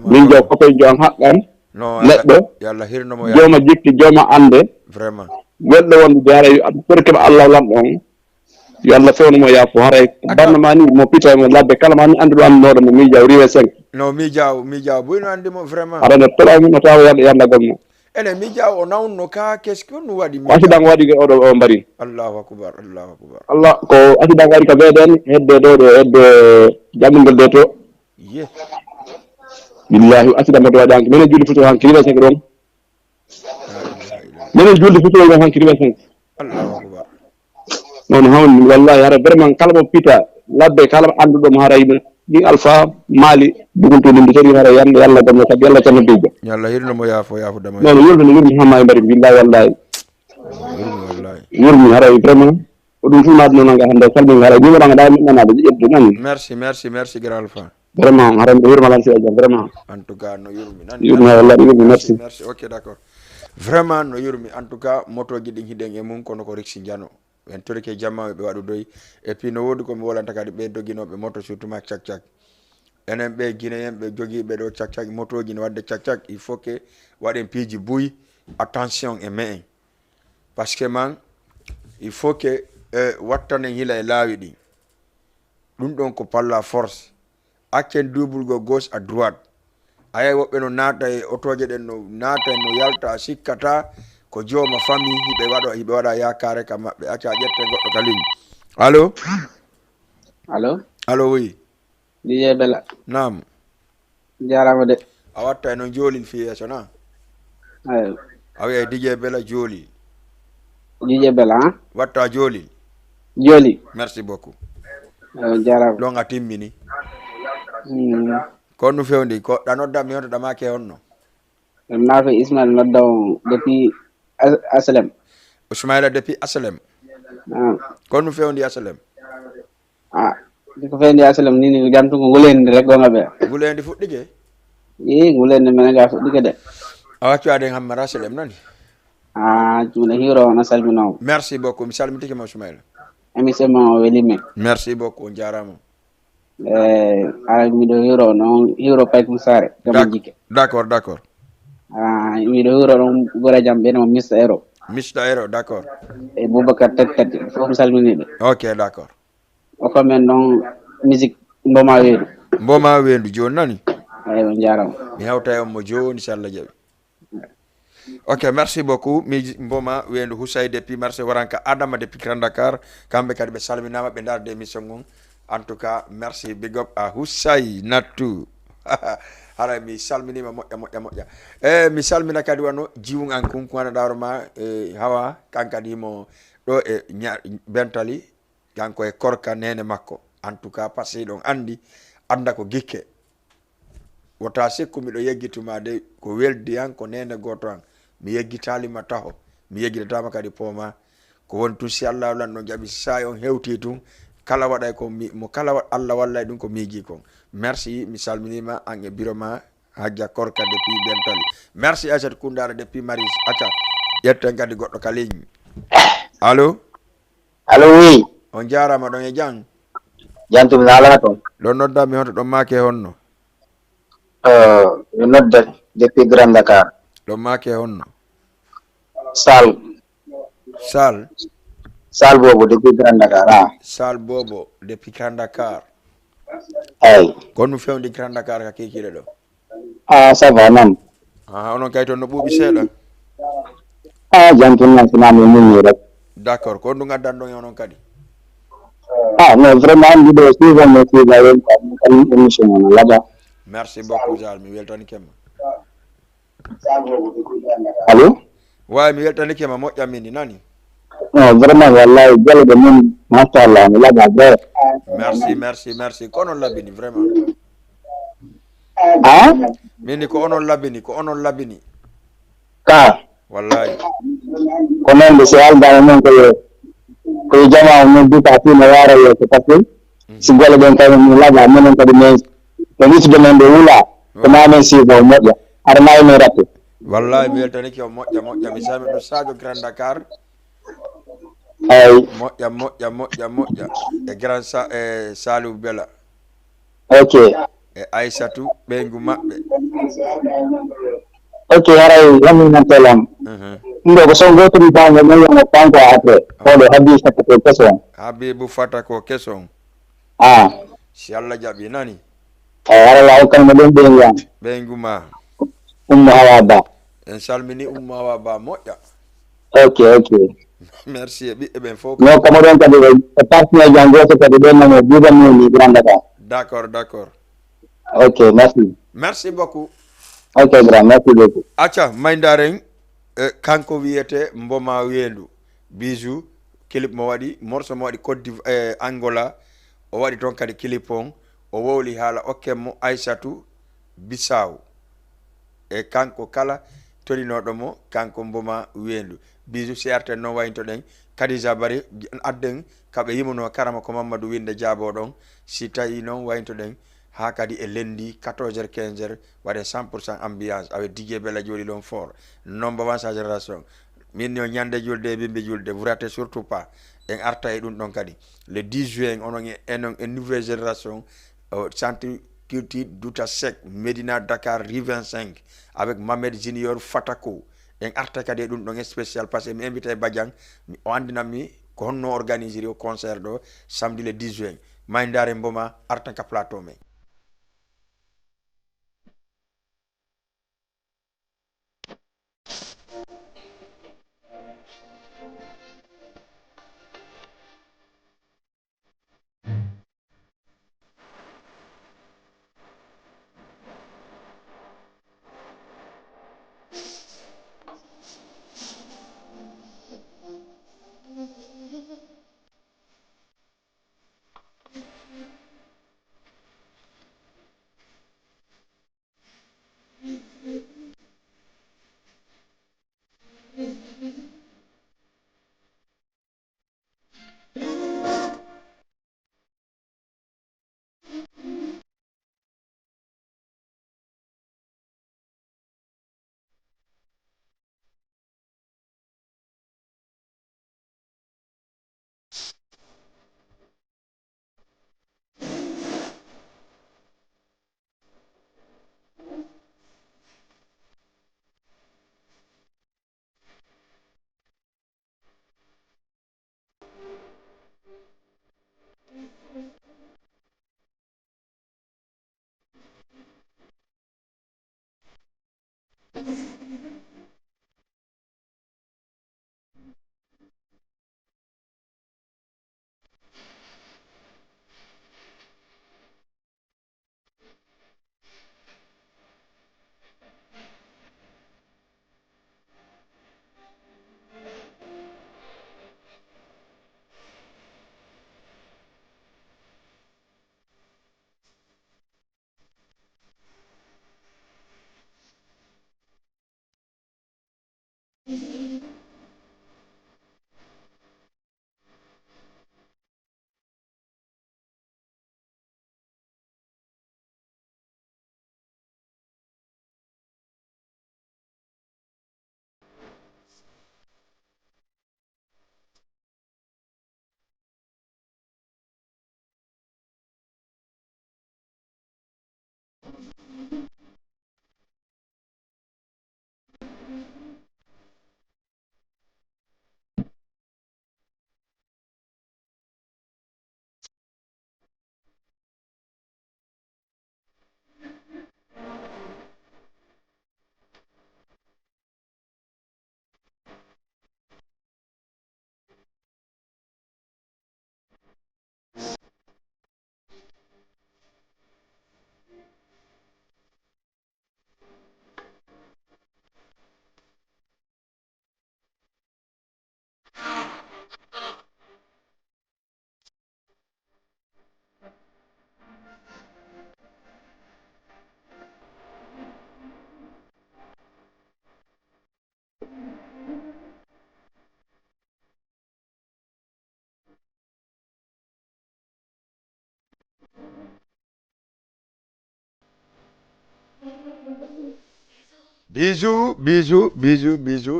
min jaw koɓe jon haqqan neɗɗo yalla hirnomo jooma jikki jooma ande vraiment welɗo wonde haray ɓuri keɓa Allah lamɗon yo Allah fewnumo yaafo haray banno ma ni mo pita mo labbe kala ma ni andi ɗo anndinoɗo no miijaw rive 5 no miijaw buyno andimo vraiment aɗa no toɗami no tawa yanda gomno ene miijaw o nawno ka qu'est ce que no waɗi accident waɗi oɗo o mbari allahu akbar Allah ko accident waɗi ka VDN hedde ɗo hedde jammingol de to ye billahi asida mo do dank menen julli futo han kiriba sen don menen julli futo han kiriba sen Allahu akbar non hawni wallahi ara vraiment kala mo pita labbe kala andu do hara ni alpha mali bugunto limbi tori hara yalla dum ko yalla tan dejja yalla hirno mo yaafo dama non yurmi hamma e bari billahi wallahi yurmi hara vraiment o dum fu nadno nga hande salmi hara ni wona da mi nana de yeddu nan merci grand alpha vraiment hara do yurma lan ci vraiment en tout cas no yurmi nan yurmi wallahi yurmi merci ok d'accord vraiment no yurmi en tout cas moto gi din hiden e mun kono ko riksi jano en torike jamma be wadu doy et puis no wodi ko mi wolanta kadi be doginobe moto surtout ma cak enen be guinéen be jogi be do cak moto gi no wadde cak il faut que waden piji buy attention e men parce que man il faut que wattane hila e laawi di dum don ko par la force akken double go gauche à droite ay wobbe no nata e otoje den no nata no yalta sikkata ko joma famille hibe wada yakare kam mabbe acca jette goddo kalin allo oui DJ Bella nam jarama de a watta no jolin fi sona ay awe DJ Bella joli DJ Bella watta joli merci beaucoup jarama don atimmini ko no fewndi ko danodda mi honto dama ke honno nafe Ismail noddaw depuis Aslem Ismaila depuis Aslem ko no fewndi Aslem ko fendi Aslem ni jantu ko ngulendi rek gonga be ngulendi fuddige ngulendi men ga fuddige de awaccu ade hamma Aslem nani juna hiro na salmino merci beaucoup mi salmitike ma Ismaila émission mo welime merci beaucoup jarama mi do hiro pay kum sare gam jike d'accord mi do hiro non gora jam be no Mr Ero d'accord e Boubacar tek fo salmini de ok d'accord o ko men non musique mboma wendu joni nani ayo jarama mi hawta e mo joni inshallah jabi ok merci beaucoup mi mboma wendu Houssaye depuis marché waranka Adama depuis Grand Dakar kambe kadi be salminama be darde émission ngon en tout cas merci big up à Houssaye Natou hara mi salminima moƴƴa mi salmina kadi wano jiwung an kunkuana daroma hawa kankadi mo do e bentali kanko e korka nene makko en tout cas passé don anda ko gikke wota sekku mi do yeggituma de ko weldi an ko nene goto an mi yeggitali ma taho mi yeggitama kadi poma ko won tusi Allah lan no jabi sa on hewti tun kala waday ko mo kala Allah wallay dum ko miiji kon merci mi salminima an e biroma hajja korka depuis bentali merci Aissatou Koundara depuis Maris acca yetten kadi goddo kaliñ allo oui on jarama don e jang jantum nala to don nodda mi honto don make honno mi nodda depuis Grand Dakar don make honno Sal bobo depuis Grand Dakar Sal bobo depuis Grand Dakar ay ko no fewndi Grand Dakar ka kekire do ça va nam onon kay ton no buubi seeda jantum nan sinami mun rek d'accord ko ndu gaddan don onon kadi non vraiment ndi do suivre mo ci la yel kan émission on laba merci beaucoup Zal mi weltani kema allo way mi weltani kema moƴƴam min nani non vraiment wallahi jalo de mun machallah mi laba be merci ko non labini vraiment mini ko onon labini ka wallahi ko non de sal da non ko jama mo duta fi na wara yo ko parce si gole ben kay mi laba men ko de men ko ni de men de wula ko ma men si bo moƴƴa ar may me ratte wallahi mi weltani ke moƴƴa mi sami do Sadio Grand Dakar ay moƴƴa e grand Salou Bella ok e Aissatou ɓeygu maɓɓe ok haray yamin nan telam ndo ko son goto mi banga ngi mo tanko après ko habi sakko ko keson Habibou fata ko keson si Allah jabi nani ara la kan mo den ɓeygu ma Hawa Ba en salmini Hawa Ba moƴƴa ok merci e ɓiɓɓe ɓen fof no kamo ɗon kadi e partenaire jan goto kadi ɗon nano buuganmi ni Grand Dakar d'accord Ok, merci. Merci beaucoup. Ok, grand, merci beaucoup. Acha, maindaren kanko wiyete mboma wendu. Bijou, clip mo wadi, morso mo wadi Côte d'Ivoire, Angola, o wadi ton kadi clip on, o wowli hala okkemo Aissatou Bissau. E kanko kala torinoɗo mo kanko mboma wendu. Bijou CRT non wayinto den Kadija Bari adden kaɓe yimuno karama ko Mamadou Winde Diabo ɗon si tawi non wayinto den ha kadi e lendi 14h 15h waɗe 100% ambiance avec DJ Bella joli ɗon fort nombre 1 sa génération min yo ñande julde bimbe julde vous ratez surtout pas en arta e ɗum ɗon kadi le 10 juin onon e nouvelle génération centre culture Douta Sek Medina Dakar Rue 25 avec Mamed Junior Fatako en arta kadi e ɗum ɗon spécial parce que mi invité Badiang o andinami ko honno organiser o concert ɗo samedi le 10 juin maydare mboma arta ka plateau men. Bisou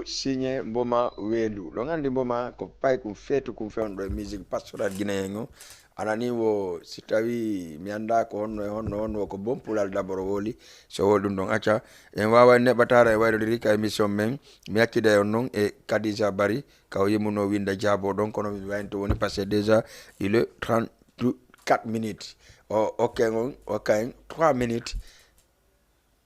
signé mboma wendu lo ngandi mboma ko pay ko fetu ko fewndo musique pastoral guinéen anani wo si tawi mi anda ko honno ko bon pulal d'abord woli so wol dum don acca en wawa nebatara e waydodiri ka émission men mi accide on non e Kadija Bari ka yimuno winda Diabo don kono mi waynto woni passé déjà il est 34 minutes o okay 3 minutes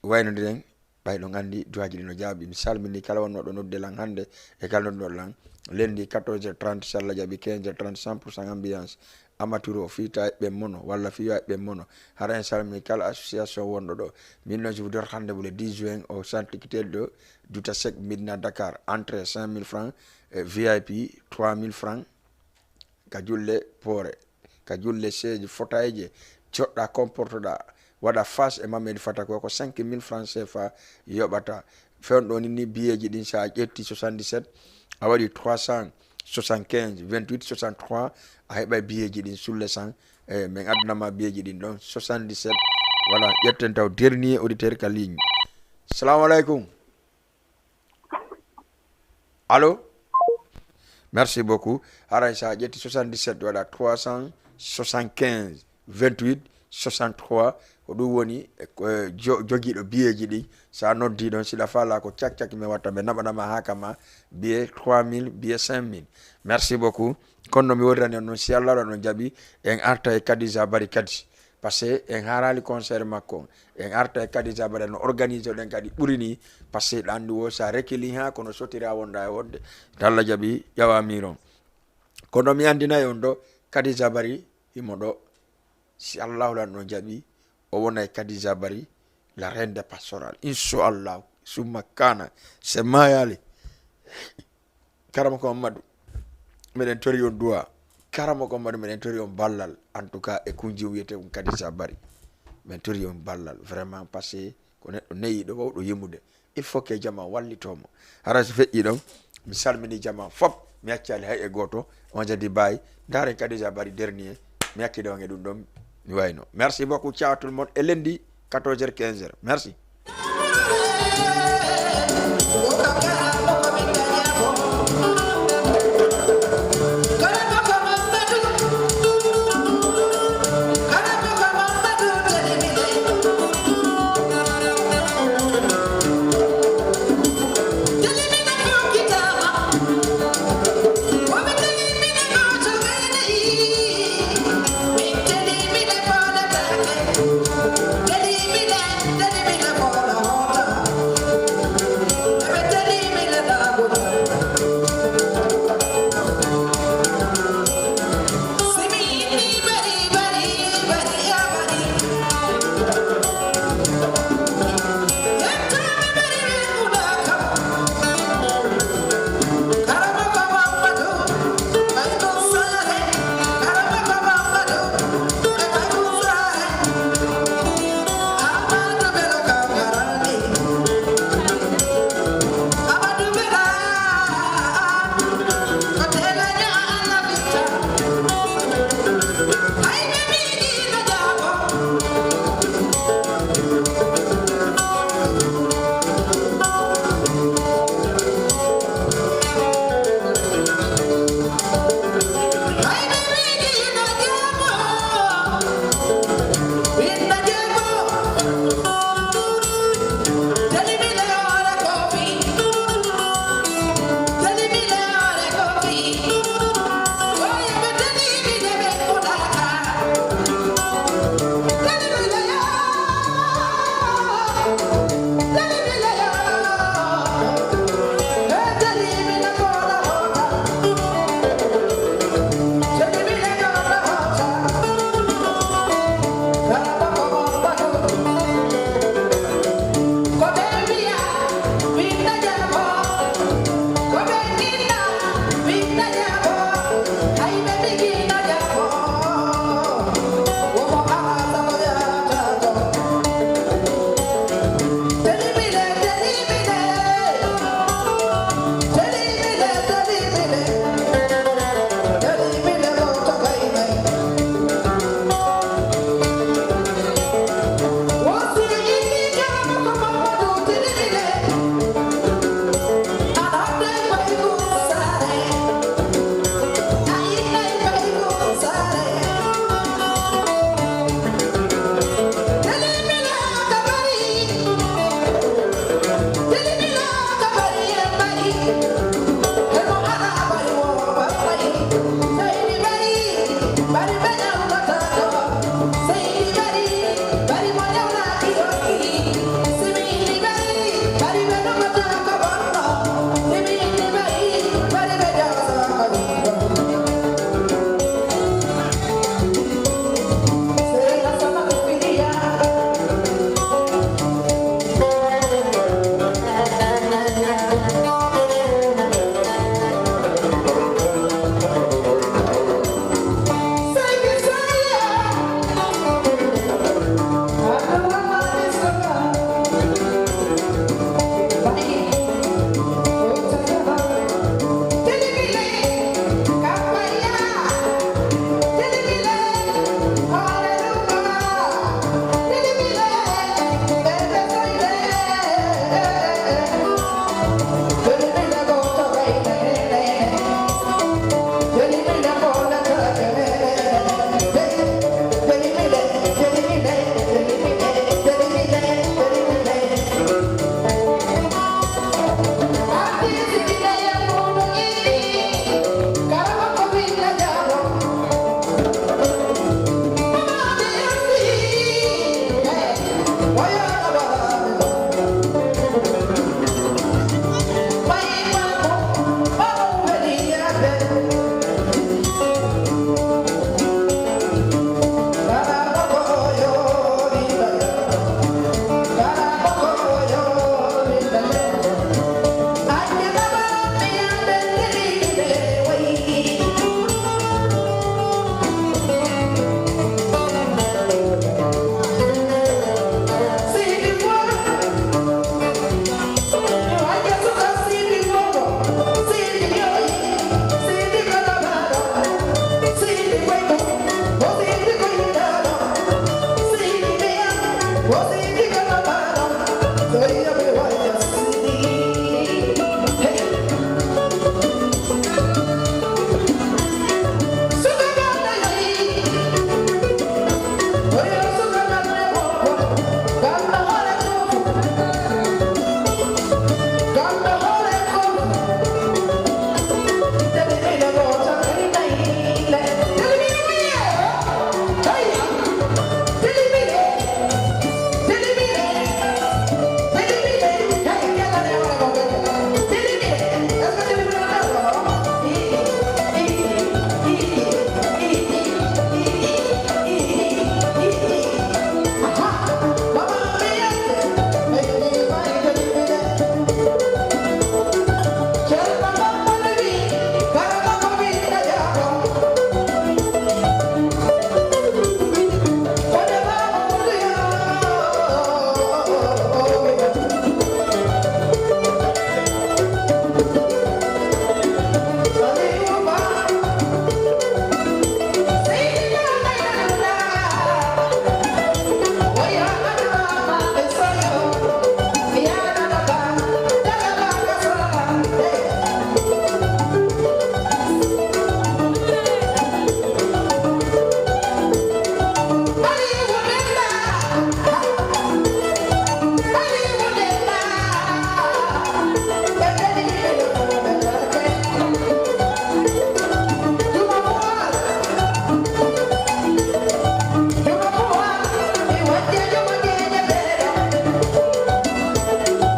waynodiren ɓayɗo gandi duwaji ɗi no jaabi mi salmini kala wonnoɗo noddelan hande e kala noddoɗolan lendi 14h30 so Allah jaaɓi 15h30 100% ambiance amateur o fiita ɓe mono walla fiya ɓe mono hara en salmini kala association wonɗo ɗo min noon je vous donne rendez-vous le 10 juin au centre culturel de Douta Seck Médina Dakar entrée 5000 francs VIP 3000 francs ka julle poore ka julle seeji fotaje coɗɗa comporteɗa waɗa face e mamedi fata ko 5000 francs CFA yoɓata fewno ɗon ni biyeji ɗin sa ƴetti 77 a waɗi 375 28 63 a heɓa biyeji ɗin sur le 100 min addunama biyeji ɗin ɗon 77 voilà ƴetten taw dernier auditeur ka ligne salamu aleykum allo merci beaucoup haray sa ƴetti 77 waɗa 375 28 63 ko ɗum woni jogiiɗo biyeji ɗi sa noddi ɗon siɗa faala ko cak mi watta ɓe naɓanama ha kama biye 3000 biye 5000 merci beaucoup kono mi woddirani on noon si Allah ɗo ɗon jaaɓi en arta e Kadija Bari kadi par ce que en harali concert makko en arta e Kadija Bari no organise ɗen kadi ɓuri ni par ce que ɗo anndi wo sa rekili ha kono sotira wonda e wonde to Allah jaaɓi ƴawamiron kono mi andinayi on ɗo Kadija Bari himo ɗo si Allah lan ɗon jaaɓi o wona e Kadija Bari la reine de pastoral inchallah summa kana c'est mayali karama ko Mamadou meɗen tori on duwa karama ko Mamadou meɗen tori on ballal en tout cas e kunji wiyete on Kadija Bari men tori on ballal vraiment parce que ko neɗɗo neyiɗo wawɗo yimude il faut que jama wallitomo hara so feƴƴi ɗon mi salmini jama fop mi accali hay e goto on jadi bayi daren Kadija Bari dernier mi hakkide on e ɗum ɗon mi wayno merci beaucoup ciao tout le monde et lundi 14h 15h merci Let me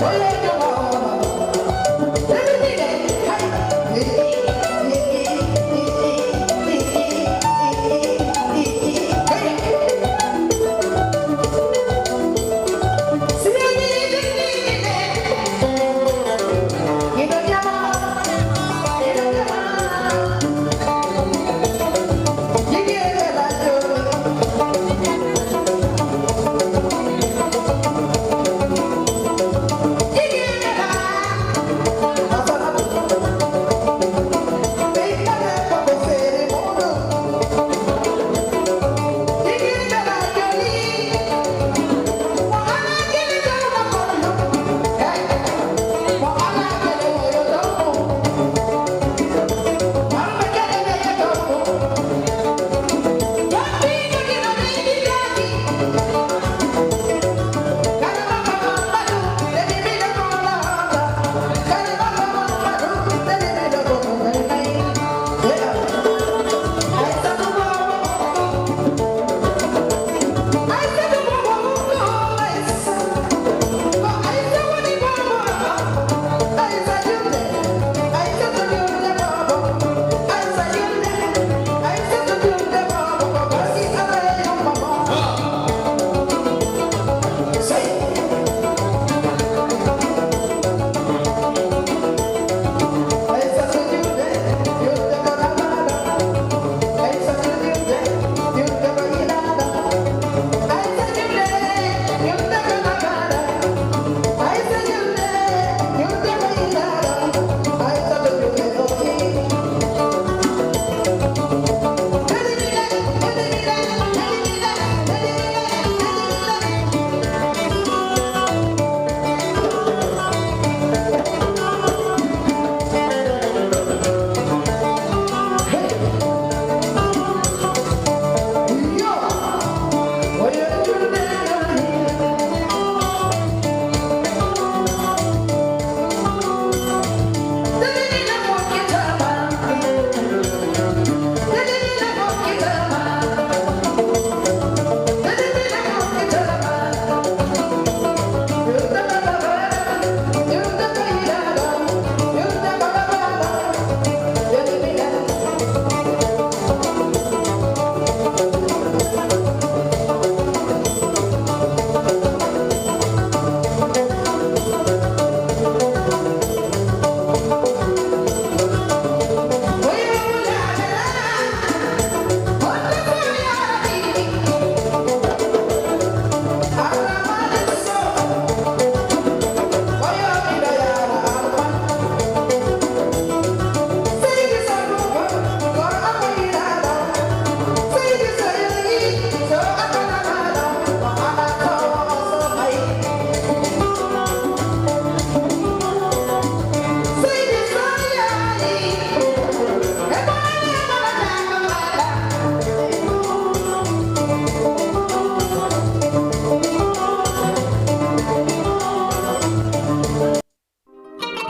Wala